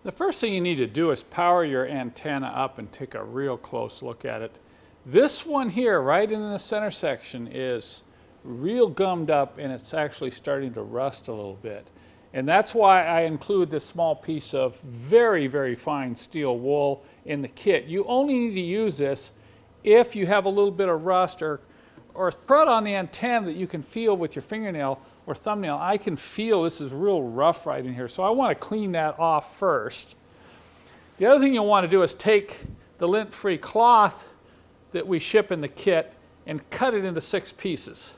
The first thing you need to do is power your antenna up and take a real close look at it. This one here, right in the center section, is real gummed up and it's actually starting to rust a little bit. And that's why I include this small piece of very, very fine steel wool in the kit. You only need to use this if you have a little bit of rust or thread on the antenna that you can feel with your fingernail or thumbnail. I can feel this is real rough right in here, so I want to clean that off first. The other thing you'll want to do is take the lint-free cloth that we ship in the kit and cut it into 6 pieces.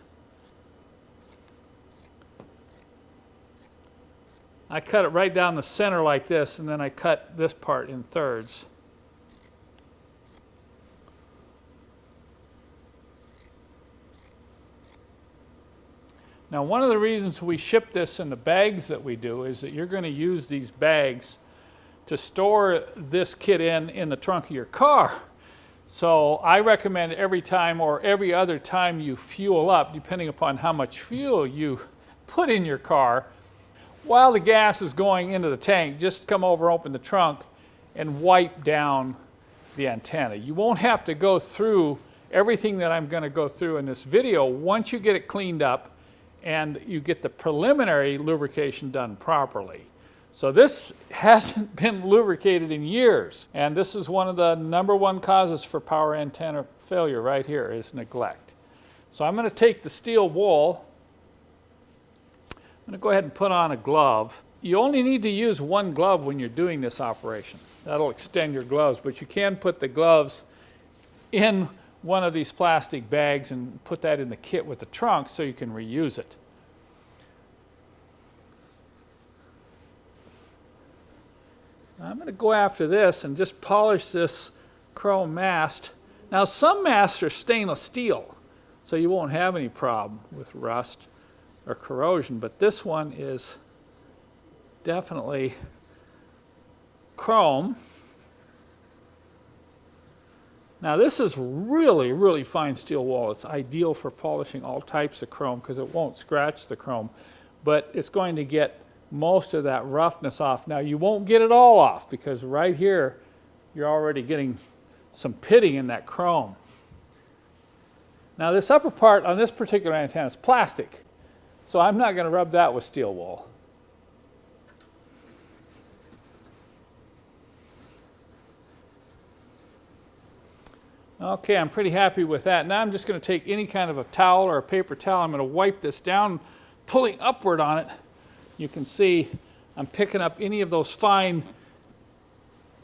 I cut it right down the center like this, and then I cut this part in thirds. Now, one of the reasons we ship this in the bags that we do is that you're going to use these bags to store this kit in the trunk of your car. So I recommend every time or every other time you fuel up, depending upon how much fuel you put in your car, while the gas is going into the tank, just come over, open the trunk, and wipe down the antenna. You won't have to go through everything that I'm going to go through in this video once you get it cleaned up and you get the preliminary lubrication done properly. So this hasn't been lubricated in years, and this is one of the #1 causes for power antenna failure right here, is neglect. So I'm going to take the steel wool. I'm going to go ahead and put on a glove. You only need to use one glove when you're doing this operation. That'll extend your gloves, but you can put the gloves in one of these plastic bags and put that in the kit with the trunk so you can reuse it. I'm going to go after this and just polish this chrome mast. Now, some masts are stainless steel, so you won't have any problem with rust or corrosion, but this one is definitely chrome. Now, this is really, really fine steel wool. It's ideal for polishing all types of chrome because it won't scratch the chrome, but it's going to get most of that roughness off. Now, you won't get it all off because right here you're already getting some pitting in that chrome. Now, this upper part on this particular antenna is plastic, so I'm not going to rub that with steel wool. Okay, I'm pretty happy with that. Now I'm just going to take any kind of a towel or a paper towel. I'm going to wipe this down, pulling upward on it. You can see I'm picking up any of those fine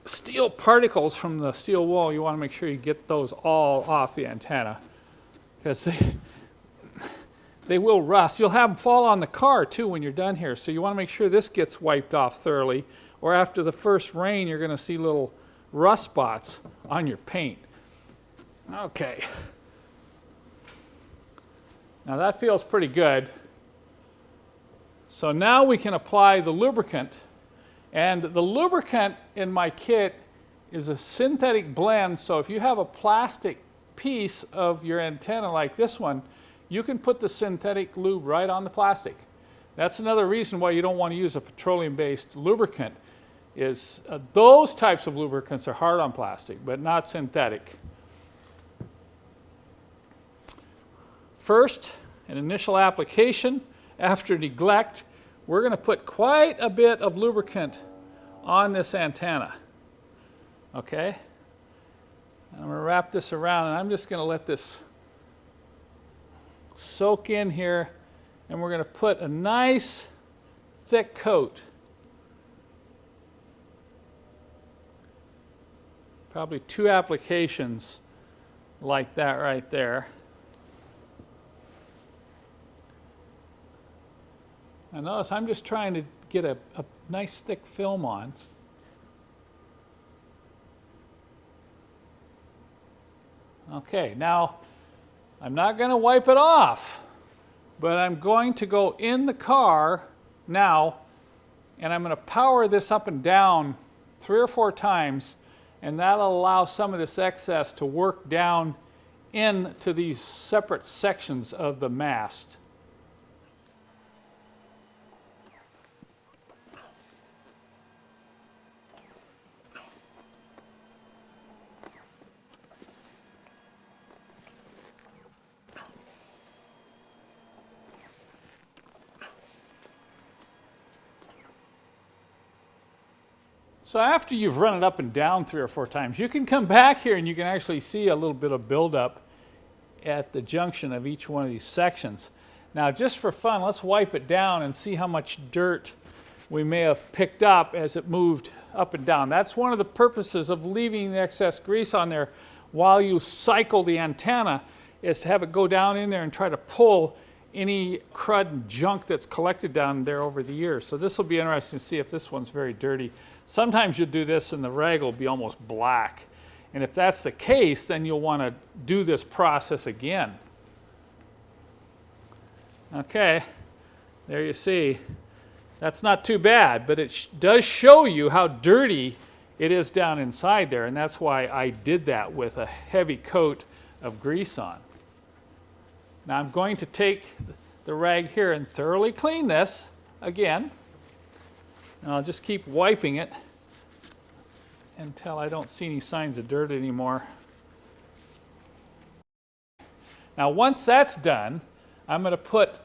steel particles from the steel wool. You want to make sure you get those all off the antenna because they will rust. You'll have them fall on the car too when you're done here. So you want to make sure this gets wiped off thoroughly, or after the first rain you're going to see little rust spots on your paint. Okay. Now that feels pretty good. So now we can apply the lubricant. And the lubricant in my kit is a synthetic blend. So if you have a plastic piece of your antenna like this one, you can put the synthetic lube right on the plastic. That's another reason why you don't want to use a petroleum-based lubricant, is those types of lubricants are hard on plastic, but not synthetic. First, an initial application. After neglect, we're going to put quite a bit of lubricant on this antenna. Okay? I'm going to wrap this around, and I'm just going to let this soak in here, and we're going to put a nice thick coat. Probably 2 applications like that right there. Now notice I'm just trying to get a nice thick film on. Okay, now I'm not going to wipe it off, but I'm going to go in the car now and I'm going to power this up and down 3 or 4 times, and that'll allow some of this excess to work down into these separate sections of the mast. So after you've run it up and down 3 or 4 times, you can come back here and you can actually see a little bit of buildup at the junction of each one of these sections. Now, just for fun, let's wipe it down and see how much dirt we may have picked up as it moved up and down. That's one of the purposes of leaving the excess grease on there while you cycle the antenna, is to have it go down in there and try to pull any crud and junk that's collected down there over the years. So this will be interesting to see if this one's very dirty. Sometimes you'll do this and the rag will be almost black. And if that's the case, then you'll want to do this process again. Okay, there you see. That's not too bad, but it does show you how dirty it is down inside there, and that's why I did that with a heavy coat of grease on. Now I'm going to take the rag here and thoroughly clean this again. And I'll just keep wiping it until I don't see any signs of dirt anymore. Now once that's done, I'm going to put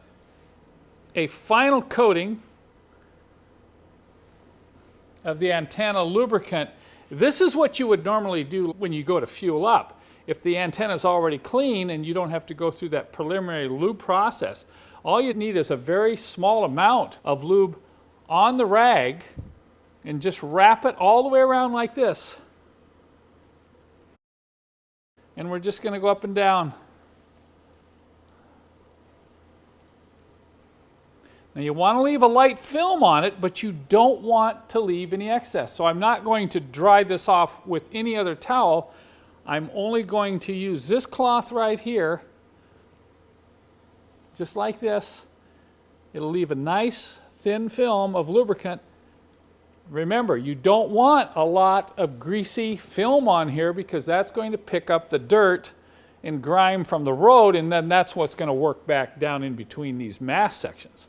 a final coating of the antenna lubricant. This is what you would normally do when you go to fuel up. If the antenna is already clean and you don't have to go through that preliminary lube process, all you need is a very small amount of lube on the rag and just wrap it all the way around like this. And we're just going to go up and down. Now you want to leave a light film on it, but you don't want to leave any excess. So I'm not going to dry this off with any other towel. I'm only going to use this cloth right here, just like this. It'll leave a nice thin film of lubricant. Remember, you don't want a lot of greasy film on here because that's going to pick up the dirt and grime from the road, and then that's what's going to work back down in between these mast sections.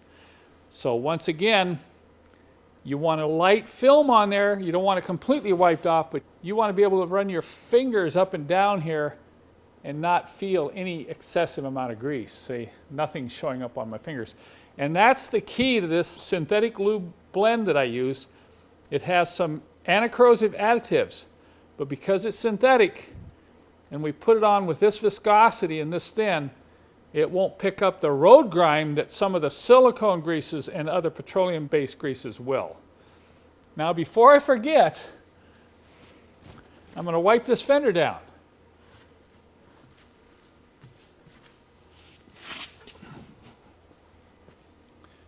So once again, you want a light film on there. You don't want it completely wiped off, but you want to be able to run your fingers up and down here and not feel any excessive amount of grease. See, nothing's showing up on my fingers. And that's the key to this synthetic lube blend that I use. It has some anti-corrosive additives, but because it's synthetic and we put it on with this viscosity and this thin, it won't pick up the road grime that some of the silicone greases and other petroleum-based greases will. Now, before I forget, I'm going to wipe this fender down.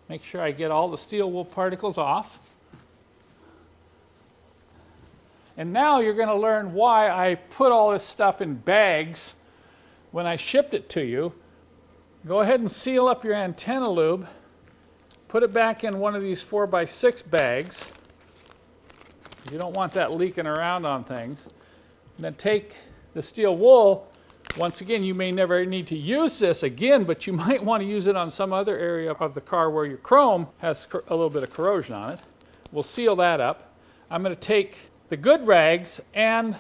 Make sure I get all the steel wool particles off. And now you're going to learn why I put all this stuff in bags when I shipped it to you. Go ahead and seal up your antenna lube. Put it back in one of these 4x6 bags. You don't want that leaking around on things. And then take the steel wool. Once again, you may never need to use this again, but you might want to use it on some other area of the car where your chrome has a little bit of corrosion on it. We'll seal that up. I'm going to take the good rags and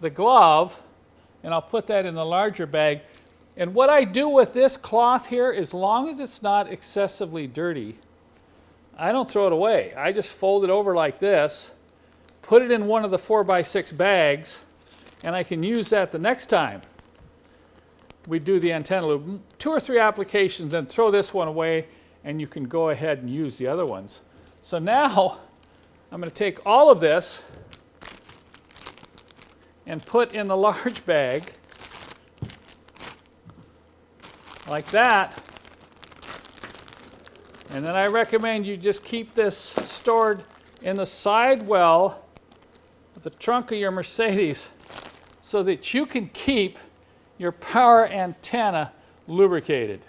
the glove, and I'll put that in the larger bag. And what I do with this cloth here, as long as it's not excessively dirty, I don't throw it away. I just fold it over like this, put it in one of the 4x6 bags, and I can use that the next time we do the antenna lube. 2 or 3 applications, then throw this one away, and you can go ahead and use the other ones. So now I'm going to take all of this and put in the large bag like that. And then I recommend you just keep this stored in the side well of the trunk of your Mercedes so that you can keep your power antenna lubricated.